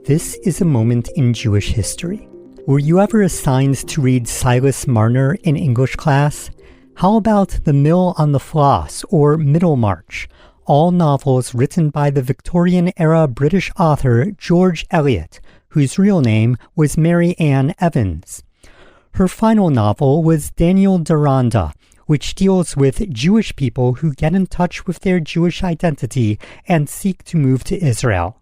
This is a moment in Jewish history. Were you ever assigned to read Silas Marner in English class? How about The Mill on the Floss or Middlemarch, all novels written by the Victorian-era British author George Eliot, whose real name was Mary Ann Evans? Her final novel was Daniel Deronda, which deals with Jewish people who get in touch with their Jewish identity and seek to move to Israel.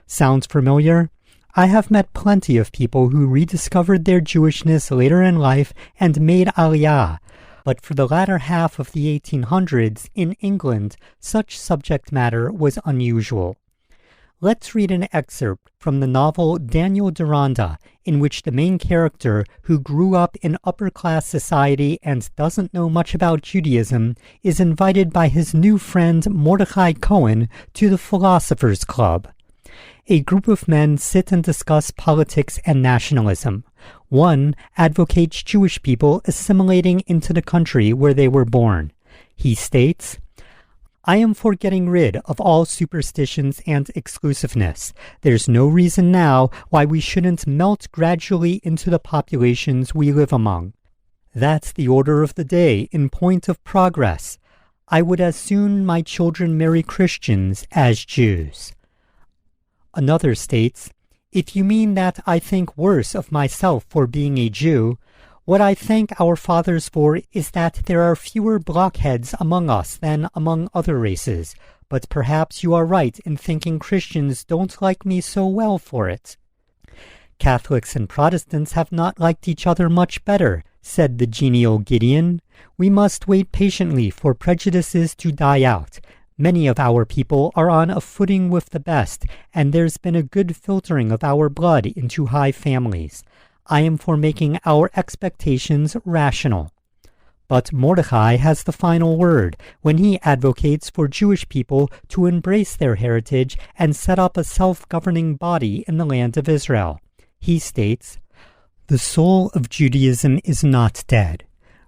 Sounds familiar? I have met plenty of people who rediscovered their Jewishness later in life and made Aliyah, but for the latter half of the 1800s in England, such subject matter was unusual. Let's read an excerpt from the novel Daniel Deronda, in which the main character, who grew up in upper-class society and doesn't know much about Judaism, is invited by his new friend Mordecai Cohen to the Philosophers Club. A group of men sit and discuss politics and nationalism. One advocates Jewish people assimilating into the country where they were born. He states, "I am for getting rid of all superstitions and exclusiveness. There's no reason now why we shouldn't melt gradually into the populations we live among. That's the order of the day in point of progress. I would as soon my children marry Christians as Jews." Another states, "If you mean that I think worse of myself for being a Jew, what I thank our fathers for is that there are fewer blockheads among us than among other races, but perhaps you are right in thinking Christians don't like me so well for it." "Catholics and Protestants have not liked each other much better," said the genial Gideon. "We must wait patiently for prejudices to die out. Many of our people are on a footing with the best, and there's been a good filtering of our blood into high families. I am for making our expectations rational." But Mordecai has the final word when he advocates for Jewish people to embrace their heritage and set up a self-governing body in the land of Israel. He states, "The soul of Judaism is not dead.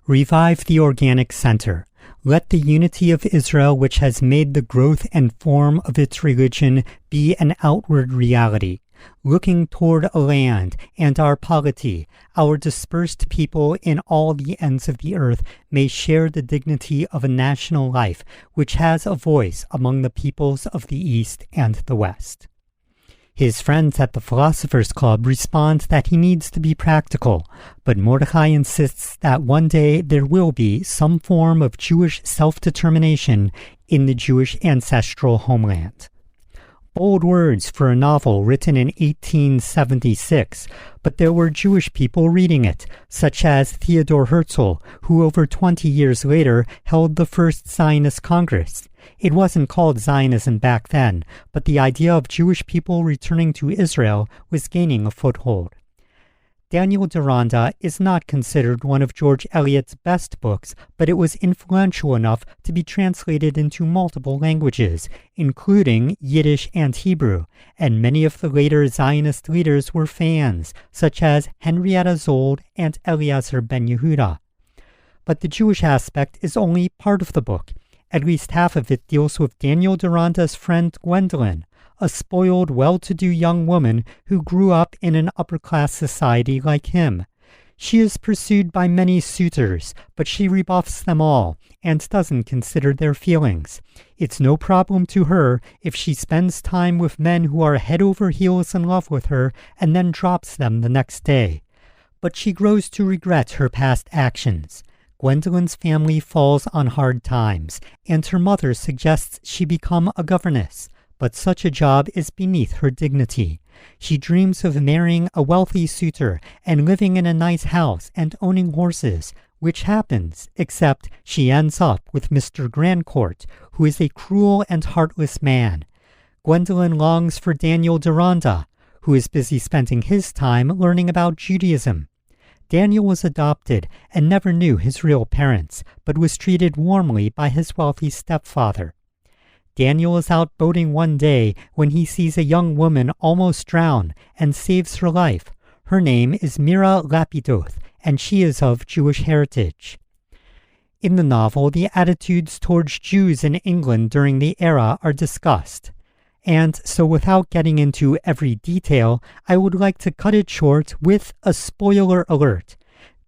Revive the organic center. Let the unity of Israel, which has made the growth and form of its religion, be an outward reality. Looking toward a land and our polity, our dispersed people in all the ends of the earth may share the dignity of a national life which has a voice among the peoples of the East and the West." His friends at the Philosophers Club respond that he needs to be practical, but Mordecai insists that one day there will be some form of Jewish self-determination in the Jewish ancestral homeland. Bold words for a novel written in 1876, but there were Jewish people reading it, such as Theodor Herzl, who over 20 years later held the first Zionist Congress. It wasn't called Zionism back then, but the idea of Jewish people returning to Israel was gaining a foothold. Daniel Deronda is not considered one of George Eliot's best books, but it was influential enough to be translated into multiple languages, including Yiddish and Hebrew, and many of the later Zionist leaders were fans, such as Henrietta Zold and Eliezer Ben Yehuda. But the Jewish aspect is only part of the book. At least half of it deals with Daniel Deronda's friend Gwendolen, a spoiled, well-to-do young woman who grew up in an upper-class society like him. She is pursued by many suitors, but she rebuffs them all and doesn't consider their feelings. It's no problem to her if she spends time with men who are head over heels in love with her and then drops them the next day. But she grows to regret her past actions. Gwendolen's family falls on hard times, and her mother suggests she become a governess, but such a job is beneath her dignity. She dreams of marrying a wealthy suitor and living in a nice house and owning horses, which happens, except she ends up with Mr. Grandcourt, who is a cruel and heartless man. Gwendolen longs for Daniel Deronda, who is busy spending his time learning about Judaism. Daniel was adopted and never knew his real parents, but was treated warmly by his wealthy stepfather. Daniel is out boating one day when he sees a young woman almost drown and saves her life. Her name is Mirah Lapidoth, and she is of Jewish heritage. In the novel, the attitudes towards Jews in England during the era are discussed. And so without getting into every detail, I would like to cut it short with a spoiler alert.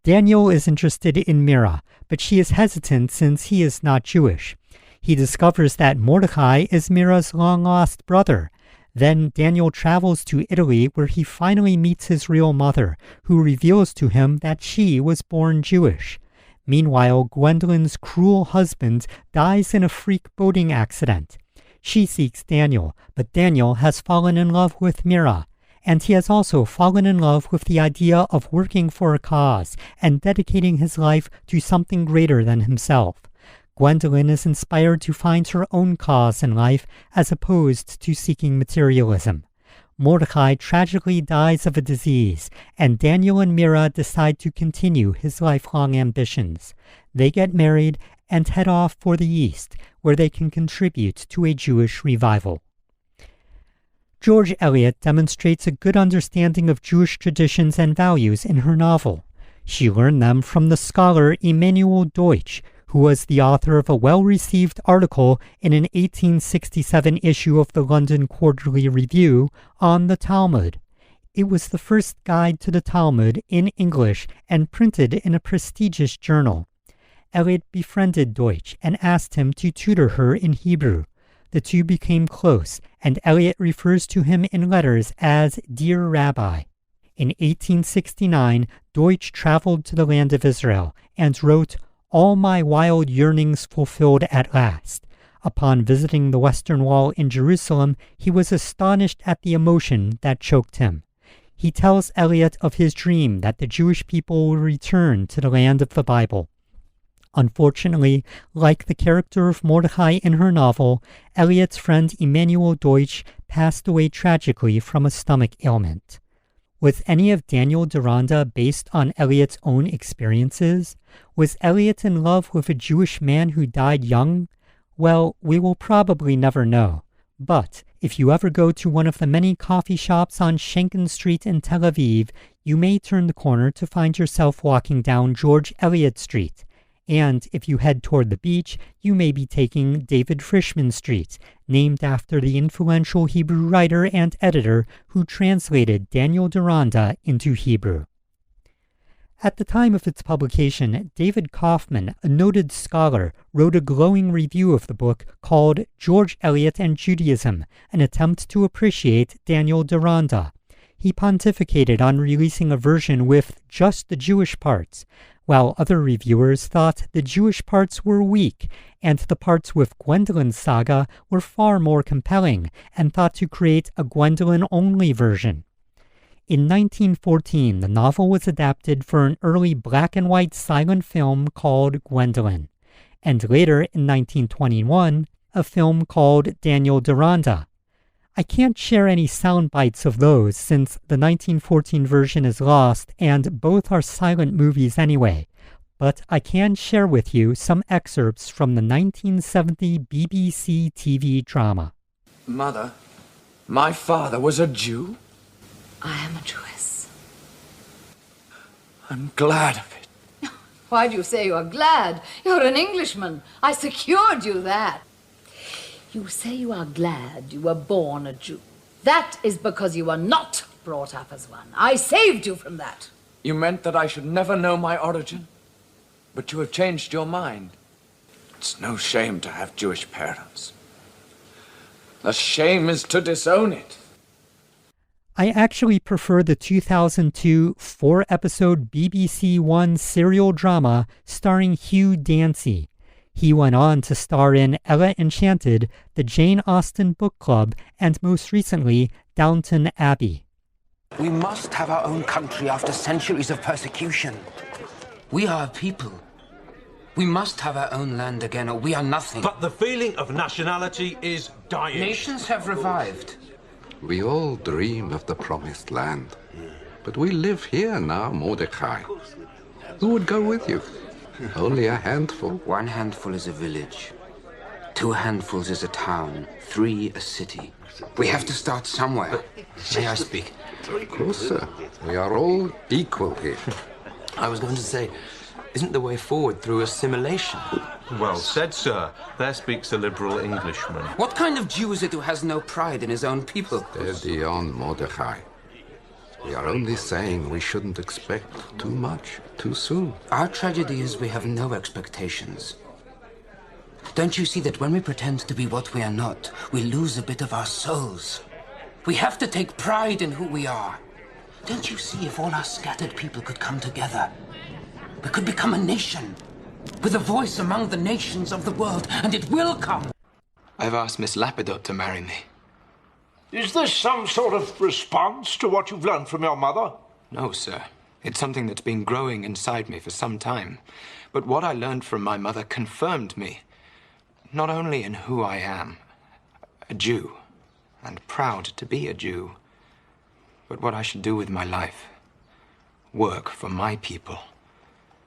Daniel is interested in Mirah, but she is hesitant since he is not Jewish. He discovers that Mordecai is Mirah's long-lost brother. Then Daniel travels to Italy where he finally meets his real mother, who reveals to him that she was born Jewish. Meanwhile, Gwendolen's cruel husband dies in a freak boating accident. She seeks Daniel, but Daniel has fallen in love with Mirah, and he has also fallen in love with the idea of working for a cause and dedicating his life to something greater than himself. Gwendolen is inspired to find her own cause in life as opposed to seeking materialism. Mordecai tragically dies of a disease, and Daniel and Mirah decide to continue his lifelong ambitions. They get married and head off for the East, where they can contribute to a Jewish revival. George Eliot demonstrates a good understanding of Jewish traditions and values in her novel. She learned them from the scholar Emanuel Deutsch, who was the author of a well-received article in an 1867 issue of the London Quarterly Review on the Talmud. It was the first guide to the Talmud in English and printed in a prestigious journal. Eliot befriended Deutsch and asked him to tutor her in Hebrew. The two became close, and Eliot refers to him in letters as Dear Rabbi. In 1869, Deutsch traveled to the land of Israel and wrote, "All my wild yearnings fulfilled at last." Upon visiting the Western Wall in Jerusalem, he was astonished at the emotion that choked him. He tells Eliot of his dream that the Jewish people will return to the land of the Bible. Unfortunately, like the character of Mordecai in her novel, Eliot's friend Emanuel Deutsch passed away tragically from a stomach ailment. Was any of Daniel Deronda based on Eliot's own experiences? Was Eliot in love with a Jewish man who died young? Well, we will probably never know. But if you ever go to one of the many coffee shops on Schenken Street in Tel Aviv, you may turn the corner to find yourself walking down George Eliot Street. And if you head toward the beach, you may be taking David Frischman Street, named after the influential Hebrew writer and editor who translated Daniel Deronda into Hebrew. At the time of its publication, David Kaufman, a noted scholar, wrote a glowing review of the book called George Eliot and Judaism, an attempt to appreciate Daniel Deronda. He pontificated on releasing a version with just the Jewish parts, while other reviewers thought the Jewish parts were weak, and the parts with Gwendolen's saga were far more compelling, and thought to create a Gwendolen-only version. In 1914, the novel was adapted for an early black-and-white silent film called Gwendolen, and later, in 1921, a film called Daniel Deronda. I can't share any sound bites of those since the 1914 version is lost and both are silent movies anyway, but I can share with you some excerpts from the 1970 BBC TV drama. Mother, my father was a Jew. I am a Jewess. I'm glad of it. Why do you say you are glad? You're an Englishman. I secured you that. You say you are glad you were born a Jew. That is because you were not brought up as one. I saved you from that. You meant that I should never know my origin? But you have changed your mind. It's no shame to have Jewish parents. The shame is to disown it. I actually prefer the 2002 4-episode BBC One serial drama starring Hugh Dancy. He went on to star in Ella Enchanted, the Jane Austen Book Club, and most recently, Downton Abbey. We must have our own country after centuries of persecution. We are a people. We must have our own land again, or we are nothing. But the feeling of nationality is dying. Nations have revived. We all dream of the promised land. But we live here now, Mordecai. Who would go with you? Only a handful. One handful is a village. 2 handfuls is a town. 3 a city. We have to start somewhere. May I speak? Of course, sir. We are all equal here. I was going to say, isn't the way forward through assimilation. Well said, sir. There speaks a liberal Englishman. What kind of Jew is it who has no pride in his own people? Steady on, Mordecai. We are only saying we shouldn't expect too much too soon. Our tragedy is we have no expectations. Don't you see that when we pretend to be what we are not, we lose a bit of our souls? We have to take pride in who we are. Don't you see, if all our scattered people could come together, we could become a nation, with a voice among the nations of the world, and it will come. I've asked Miss Lapidot to marry me. Is this some sort of response to what you've learned from your mother? No, sir. It's something that's been growing inside me for some time. But what I learned from my mother confirmed me, not only in who I am, a Jew, and proud to be a Jew, but what I should do with my life. Work for my people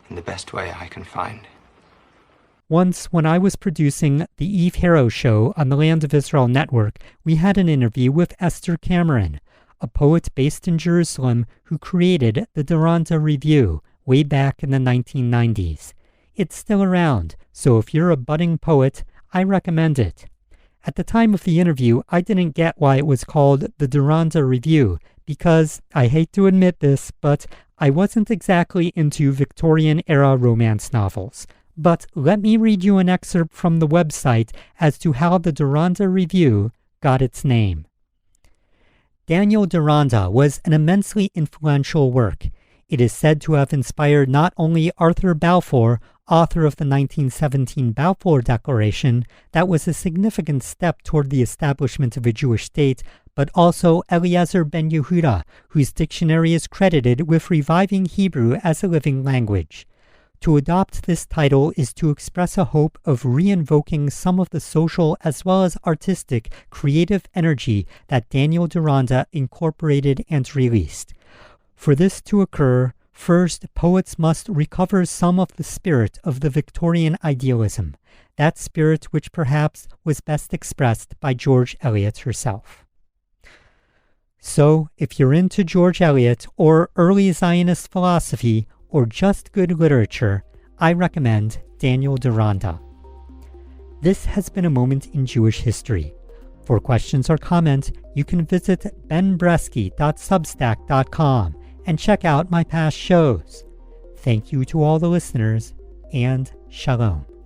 in the best way I can find. Once, when I was producing The Eve Harrow Show on the Land of Israel Network, we had an interview with Esther Cameron, a poet based in Jerusalem who created the Deronda Review way back in the 1990s. It's still around, so if you're a budding poet, I recommend it. At the time of the interview, I didn't get why it was called the Deronda Review, because, I hate to admit this, but I wasn't exactly into Victorian-era romance novels. But let me read you an excerpt from the website as to how the Deronda Review got its name. Daniel Deronda was an immensely influential work. It is said to have inspired not only Arthur Balfour, author of the 1917 Balfour Declaration, that was a significant step toward the establishment of a Jewish state, but also Eliezer ben Yehuda, whose dictionary is credited with reviving Hebrew as a living language. To adopt this title is to express a hope of reinvoking some of the social as well as artistic, creative energy that Daniel Deronda incorporated and released. For this to occur, first, poets must recover some of the spirit of the Victorian idealism, that spirit which perhaps was best expressed by George Eliot herself. So, if you're into George Eliot or early Zionist philosophy, or just good literature, I recommend Daniel Deronda. This has been a moment in Jewish history. For questions or comments, you can visit benbresky.substack.com and check out my past shows. Thank you to all the listeners, and Shalom.